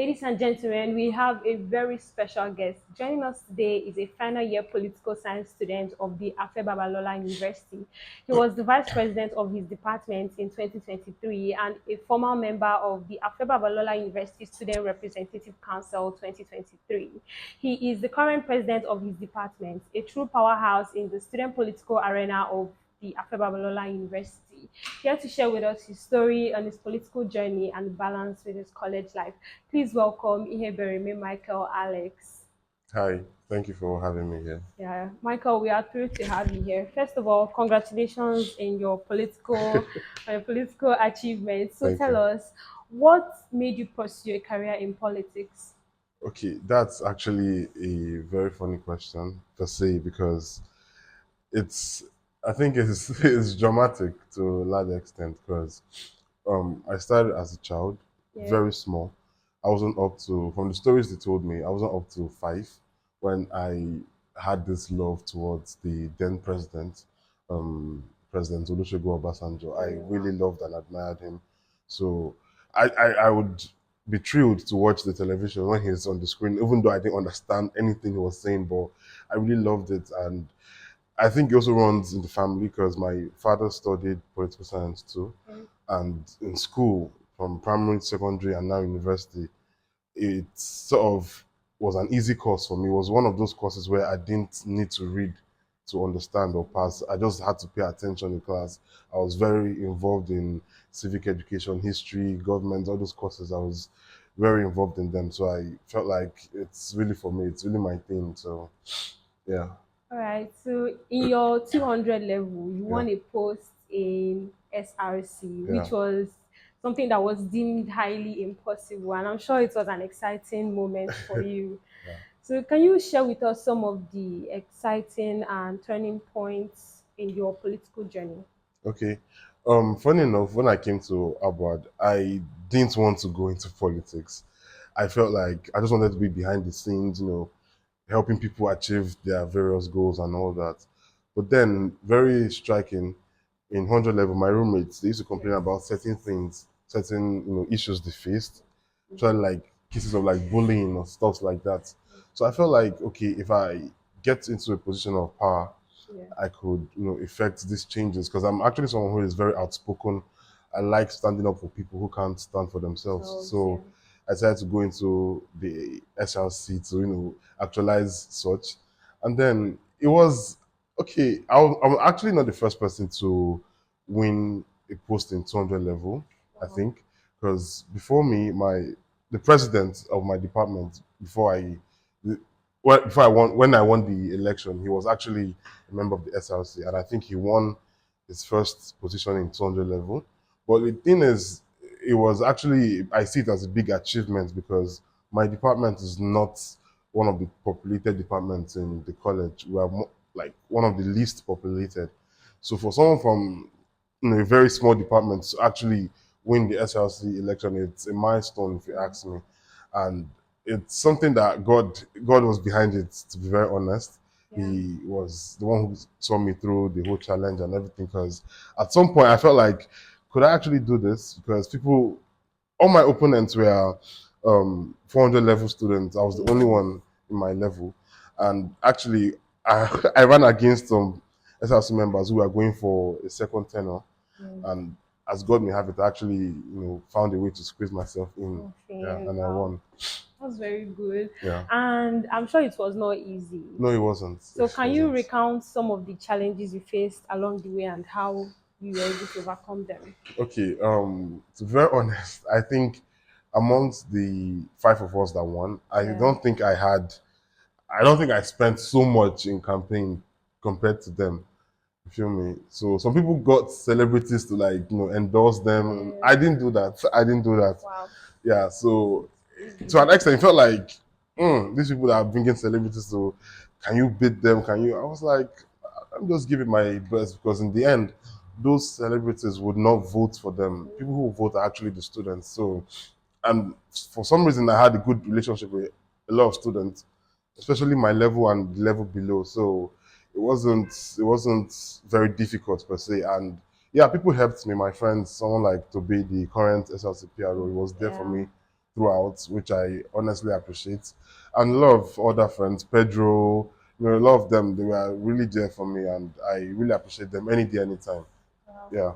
Ladies and gentlemen, we have a very special guest. Joining us today is a final year political science student of the Afe Babalola University. He was the vice president of his department in 2023 and a former member of the Afe Babalola University Student Representative Council 2023. He is the current president of his department, a true powerhouse in the student political arena of the Afe Babalola University, here to share with us his story on his political journey and balance with his college life. Please welcome Ihebereme Micheal Alex. Hi, thank you for having me here. Yeah, Michael, we are thrilled to have you here. First of all, congratulations in your political achievements. So Thank tell you. us, what made you pursue a career in politics? Okay, that's actually a very funny question per se because it's I think it's it's dramatic to a large extent because I started as a child, Yeah. very small. I wasn't up to from the stories they told me, I wasn't up to 5 when I had this love towards the then president, President Olusegun Obasanjo. I Oh, really wow. loved and admired him. So I would be thrilled to watch the television when he's on the screen, even though I didn't understand anything he was saying, but I really loved it. And I think it also runs in the family because my father studied political science too. Okay. And in school, from primary, secondary, and now university, it sort of was an easy course for me. It was one of those courses where I didn't need to read to understand or pass. I just had to pay attention in class. I was very involved in civic education, history, government, all those courses. I was very involved in them. So I felt like it's really for me. It's really my thing. So yeah, All right. So in your 200 level, you yeah, won a post in SRC, yeah, which was something that was deemed highly impossible. And I'm sure it was an exciting moment for you. yeah. So can you share with us some of the exciting and turning points in your political journey? Okay. Funny enough, when I came to Abuad, I didn't want to go into politics. I felt like I just wanted to be behind the scenes, helping people achieve their various goals and all that. But then, very striking, in 100 level, my roommates, they used to complain about certain things, certain, issues they faced, trying like cases of like bullying or stuff like that. So I felt like, okay, if I get into a position of power, Yeah. I could, effect these changes because I'm actually someone who is very outspoken. I like standing up for people who can't stand for themselves. So yeah. So I decided to go into the SLC to, actualize such. And then it was okay. I'm actually not the first person to win a post in 200 level, I Wow. think, because before me, the president of my department before I won when I won the election, he was actually a member of the SRC, and I think he won his first position in 200 level. But the thing is, it was actually I see it as a big achievement because my department is not one of the populated departments in the college. We are like one of the least populated. So for someone from a very small department to actually win the SLC election, it's a milestone if you ask me, and it's something that God was behind it. To be very honest, Yeah. He was the one who saw me through the whole challenge and everything. Because at some point I felt like, could I actually do this? Because all my opponents were 400 level students. I was the only Yeah. one in my level, and actually I ran against some SLC members who were going for a second tenor, Yeah. and as God may have it, I actually found a way to squeeze myself in. Yeah, Okay. and I Wow. won. That's very good. Yeah. And I'm sure it was not easy. No, it wasn't. So It can you wasn't. recount some of the challenges you faced along the way and how you were able to overcome them? Okay. To be very honest, I think amongst the 5 of us that won, Yeah. I don't think I spent so much in campaign compared to them. You feel me? So some people got celebrities to like, endorse them. Yeah. I didn't do that. I didn't do that. Wow. Yeah. So to an extent, it felt like these people that are bringing celebrities to, can you beat them? Can you? I was like, I'm just giving my best because in the end, those celebrities would not vote for them. People who vote are actually the students. So, and for some reason, I had a good relationship with a lot of students, especially my level and the level below. So it wasn't very difficult per se. And yeah, people helped me. My friends, someone like Toby, the current SLC PRO, he was there for Yeah. me throughout, which I honestly appreciate. And a lot of other friends, Pedro, a lot of them, they were really there for me, and I really appreciate them any day, anytime. Wow. Yeah,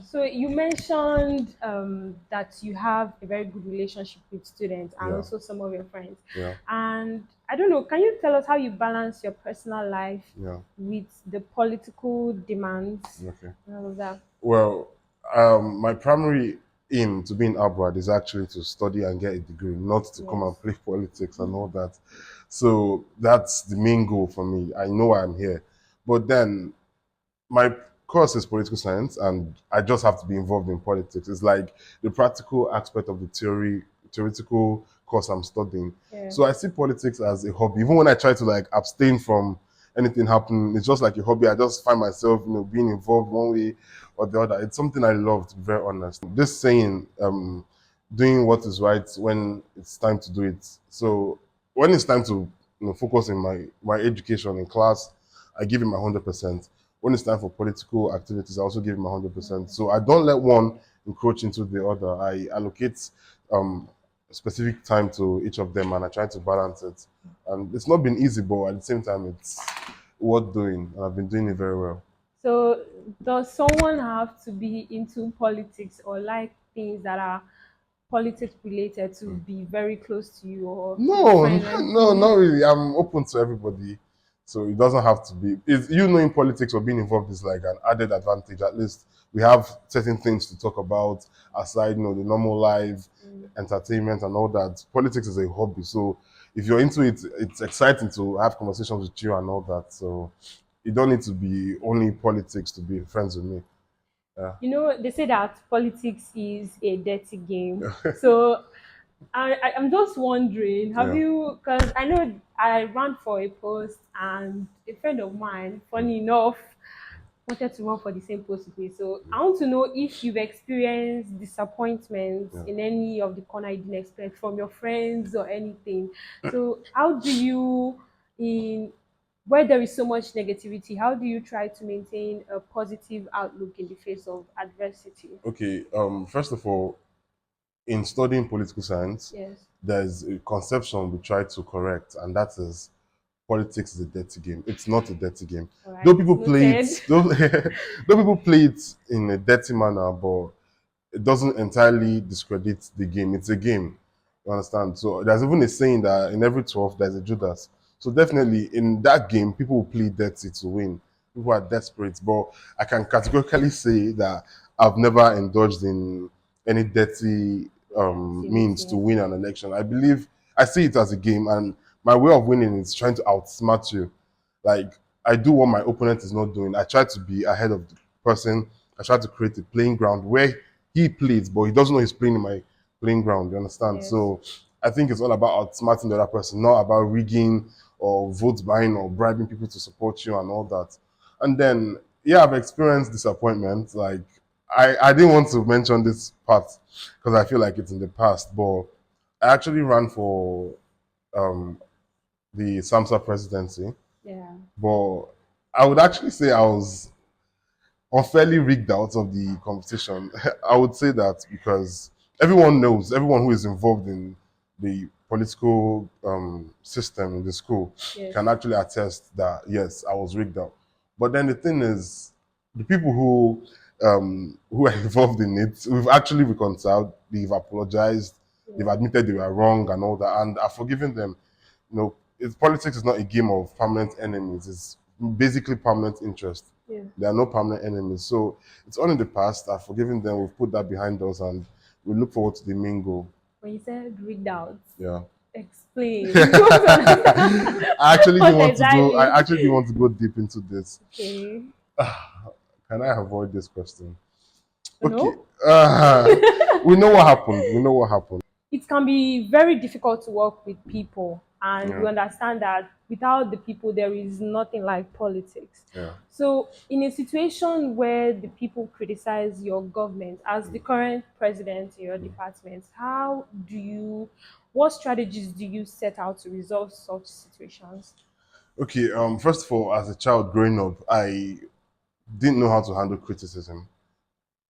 So you mentioned that you have a very good relationship with students and yeah, also some of your friends. yeah, And I don't know, can you tell us how you balance your personal life yeah. with the political demands Okay. and all of that? Well, my primary aim to be in Abuad is actually to study and get a degree, not to come Yes. and play politics and all that. So that's the main goal for me. I know I'm here. But then my course is political science, and I just have to be involved in politics. It's like the practical aspect of the theoretical course I'm studying. Yeah. So I see politics as a hobby. Even when I try to like abstain from anything happening, it's just like a hobby. I just find myself, being involved one way or the other. It's something I love, to be very honest. This saying, doing what is right when it's time to do it. So when it's time to focus in my education in class, I give it my 100%. When it's time for political activities, I also give it my 100%. So I don't let one encroach into the other. I allocate um, specific time to each of them, and I try to balance it. And it's not been easy, but at the same time, it's worth doing, and I've been doing it very well. So does someone have to be into politics or like things that are politics related to be very close to you or your No, friend or no, anything? not really. I'm open to everybody, so it doesn't have to be. It's, knowing politics or being involved is like an added advantage. At least we have certain things to talk about aside, the normal life, Mm. entertainment, and all that. Politics is a hobby, so if you're into it, it's exciting to have conversations with you and all that. So you don't need to be only politics to be friends with me. Yeah, You know, they say that politics is a dirty game. So I'm just wondering, have yeah. you, because I know I ran for a post and a friend of mine, funny enough, wanted to run for the same post with me. So I want to know if you've experienced disappointments Yeah. in any of the corner you didn't expect from your friends or anything. So how do you, in where there is so much negativity, how do you try to maintain a positive outlook in the face of adversity? Okay. First of all, in studying political science, Yes. there's a conception we try to correct, and that is politics is a dirty game. It's not a dirty game. All Though right. people play it, Noted. though people play it in a dirty manner, but it doesn't entirely discredit the game. It's a game. You understand? So there's even a saying that in every 12 there's a Judas. So definitely in that game, people will play dirty to win. People are desperate. But I can categorically say that I've never indulged in any dirty means to Activity. win an election. I believe I see it as a game, and my way of winning is trying to outsmart you. Like I do what my opponent is not doing. I try to be ahead of the person. I try to create a playing ground where he plays, but he doesn't know he's playing in my playing ground. You understand? Yes. So I think it's all about outsmarting the other person, not about rigging or vote buying or bribing people to support you and all that. And then, yeah, I've experienced disappointment. Like I didn't want to mention this part because I feel like it's in the past, but I actually ran for um, the SAMSA presidency, Yeah. but I would actually say I was unfairly rigged out of the competition. I would say that because everyone knows, everyone who is involved in the political system in the school Yes. can actually attest that yes, I was rigged out. But then the thing is, the people who are involved in it, we've actually reconciled. They've apologized. They've Yeah. admitted they were wrong and all that, and I've forgiven them. Politics is not a game of permanent enemies. It's basically permanent interest. Yeah. There are no permanent enemies. So it's all in the past. I've forgiven them. We've put that behind us, and we look forward to the main goal. When you said rigged out, Yeah. explain. You want to understand I actually didn't what want to go. I exactly? actually didn't want to go deep into this. Okay. Can I avoid this question? Okay. No? We know what happened. We know what happened. It can be very difficult to work with people, and we Yeah. understand that without the people there is nothing like politics. Yeah. So in a situation where the people criticize your government as the current president in your department, how do you what strategies do you set out to resolve such situations? Okay. First of all, as a child growing up, I didn't know how to handle criticism.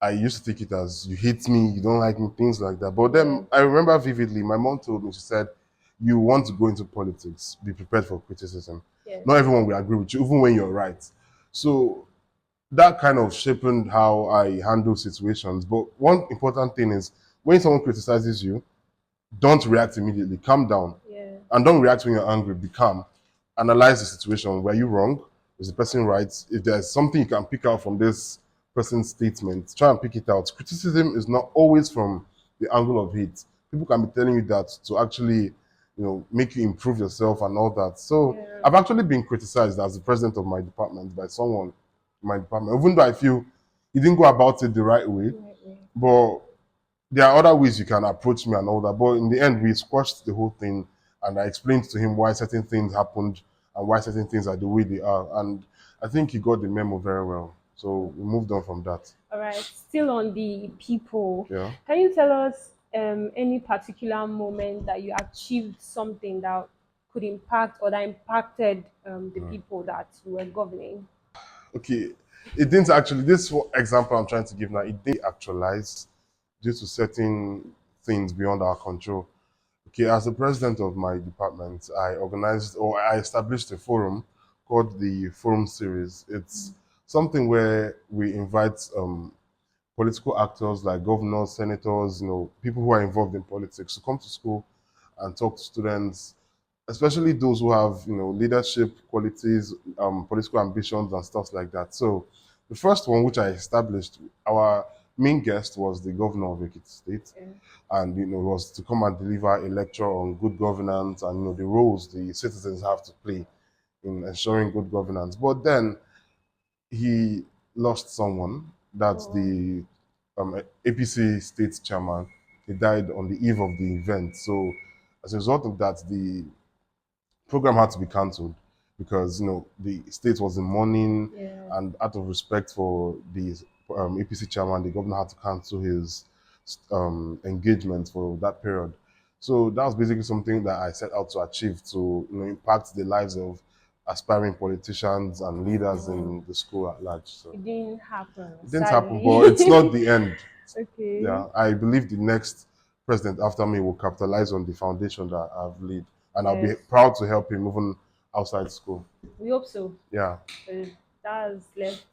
I used to take it as you hate me, you don't like me, things like that. But Yeah. then I remember vividly, my mom told me, she said, you want to go into politics, be prepared for criticism. Yes. Not everyone will agree with you, even when you're right. So that kind of shaped how I handle situations. But one important thing is when someone criticizes you, don't react immediately. Calm down. Yeah. And don't react when you're angry. Be calm. Analyze the situation. Were you wrong? Was the person right? If there's something you can pick out from this person's statement, try and pick it out. Criticism is not always from the angle of hate. People can be telling you that to actually, make you improve yourself and all that. So Yeah. I've actually been criticized as the president of my department by someone in my department, even though I feel he didn't go about it the right way. Right, right. But there are other ways you can approach me and all that. But in the end, we squashed the whole thing, and I explained to him why certain things happened and why certain things are the way they are. And I think he got the memo very well. So we moved on from that. All right. Still on the people. Yeah. Can you tell us any particular moment that you achieved something that could impact or that impacted the people that you were governing? Okay. It didn't actually, this example I'm trying to give now, it didn't actualize due to certain things beyond our control. Okay, as the president of my department, I organized or I established a forum called the Forum Series. It's something where we invite political actors like governors, senators, people who are involved in politics to come to school and talk to students, especially those who have, leadership qualities, political ambitions and stuff like that. So the first one which I established, our main guest was the governor of Ekiti State, Yeah. and was to come and deliver a lecture on good governance and the roles the citizens have to play in ensuring good governance. But then he lost someone. That's Oh, the APC state chairman. He died on the eve of the event. So as a result of that, the program had to be cancelled because the state was in mourning, yeah. and out of respect for the APC chairman, the governor had to cancel his engagement for that period. So that was basically something that I set out to achieve to impact the lives of aspiring politicians and leaders in the school at large. So It didn't happen, it didn't happen, but it's not sadly. the end. Okay. Yeah, I believe the next president after me will capitalize on the foundation that I've laid, and I'll be Yes. proud to help him even outside school. We hope so. Yeah, That's left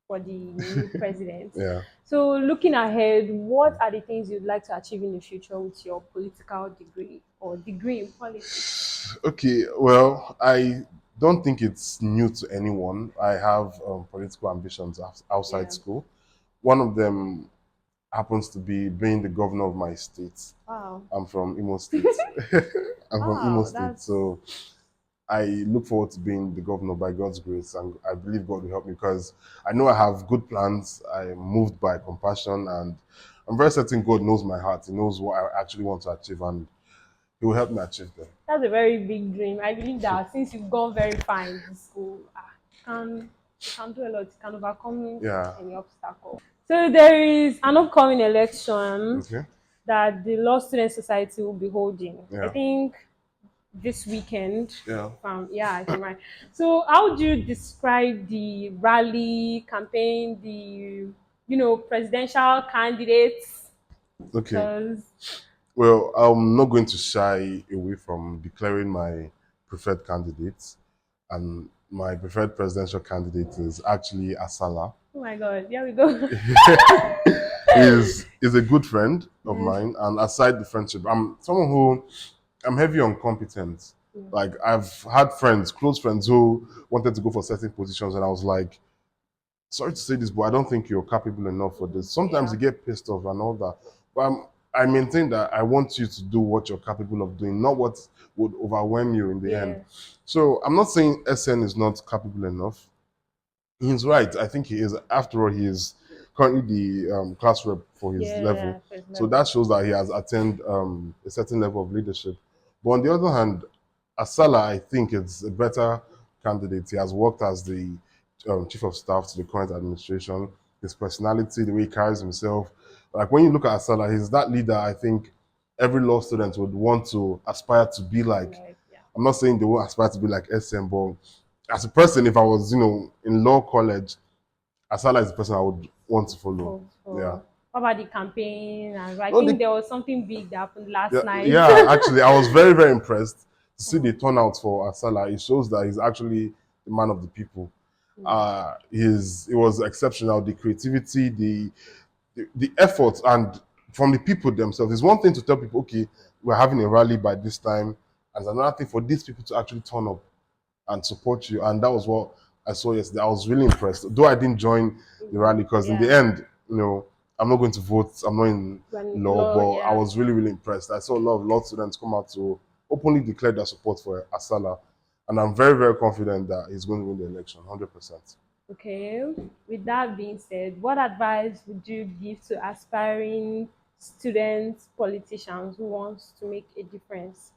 for the new president. yeah. So, looking ahead, what are the things you'd like to achieve in the future with your political degree or degree in politics? Okay, well, I don't think it's new to anyone. I have political ambitions outside Yeah. school. One of them happens to be being the governor of my state. Wow. I'm from Imo State. I'm from Imo Wow. State, That's so I look forward to being the governor by God's grace, and I believe God will help me because I know I have good plans. I'm moved by compassion, and I'm very certain God knows my heart. He knows what I actually want to achieve, and He will help me achieve them. that's a very big dream. I believe that since you've gone very far in the school, you can do a lot. You can overcome Yeah. any obstacle. So there is an upcoming election Okay. that the Law Student Society will be holding. I Yeah. think this weekend. Yeah. Yeah, if I'm right. So how do you describe the rally campaign, the presidential candidates? Okay. Because Well, I'm not going to shy away from declaring my preferred candidate, and my preferred presidential candidate is actually Asala. oh my god, here we go. Is a good friend of Yes. mine, and aside the friendship, I'm someone who I'm heavy on competence. Like I've had friends, close friends, who wanted to go for certain positions, and I was like, sorry to say this, but I don't think you're capable enough for this. Sometimes Yeah. you get pissed off and all that, but I maintain that I want you to do what you're capable of doing, not what would overwhelm you in the end. Yeah. So I'm not saying SN is not capable enough. He's right. I think he is. After all, he is currently the class rep for his Yeah. level. First So level. that shows that he has attained a certain level of leadership. But on the other hand, Asala, I think, is a better candidate. He has worked as the chief of staff to the current administration. His personality, the way he carries himself. Like when you look at Asala, he's that leader I think every law student would want to aspire to be like. Like, yeah. I'm not saying they will aspire to be like SM, but as a person, if I was, in law college, Asala is the person I would want to follow. Yeah. What about the campaign? And I No, think there was something big that happened last night. yeah, actually, I was very, very impressed to see the turnout for Asala. It shows that he's actually the man of the people. It was exceptional. The creativity, the effort, and from the people themselves. It's one thing to tell people, okay, we're having a rally by this time, and it's another thing for these people to actually turn up and support you. And that was what I saw yesterday. I was really impressed. Though I didn't join the rally because in the end, I'm not going to vote. I'm not in law, but I was really, really impressed. I saw a lot of law students come out to openly declare their support for Asala. And I'm very, very confident that he's going to win the election, 100%. Okay. With that being said, what advice would you give to aspiring students, politicians who wants to make a difference?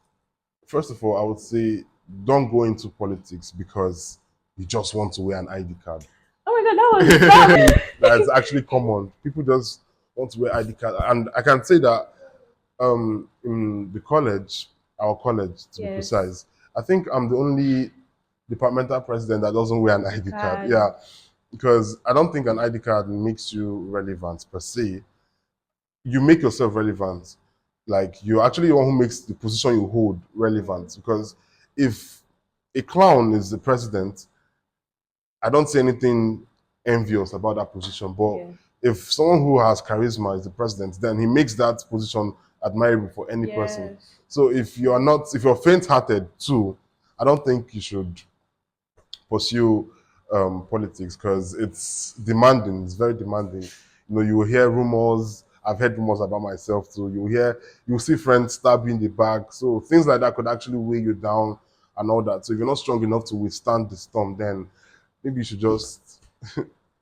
First of all, I would say don't go into politics because you just want to wear an ID card. Oh my God, that was That's actually common. People just want to wear ID card, and I can say that in the college, our college to be precise, I think I'm the only departmental president that doesn't wear an ID card. Yeah, because I don't think an ID card makes you relevant per se. You make yourself relevant. Like you're actually the one who makes the position you hold relevant. Because if a clown is the president, I don't see anything envious about that position. But if someone who has charisma is the president, then he makes that position admirable for any person. So if you're faint-hearted too, I don't think you should pursue politics because it's demanding. It's very demanding. You will hear rumors. I've heard rumors about myself too. You'll see friends stab you in the back. So things like that could actually weigh you down and all that. So if you're not strong enough to withstand the storm, then maybe you should just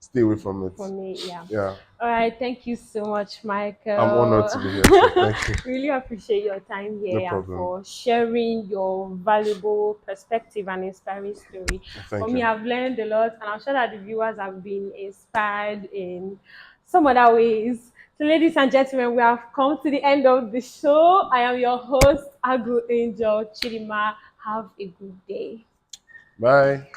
stay away from it. For me, yeah. Yeah. All right. Thank you so much, Michael. I'm honored to be here. So thank you. Really appreciate your time here No and for sharing your valuable perspective and inspiring story. Thank For you. me, I've learned a lot, and I'm sure that the viewers have been inspired in some other ways. So, ladies and gentlemen, we have come to the end of the show. I am your host, Agu Angel Chidinma. Have a good day. Bye.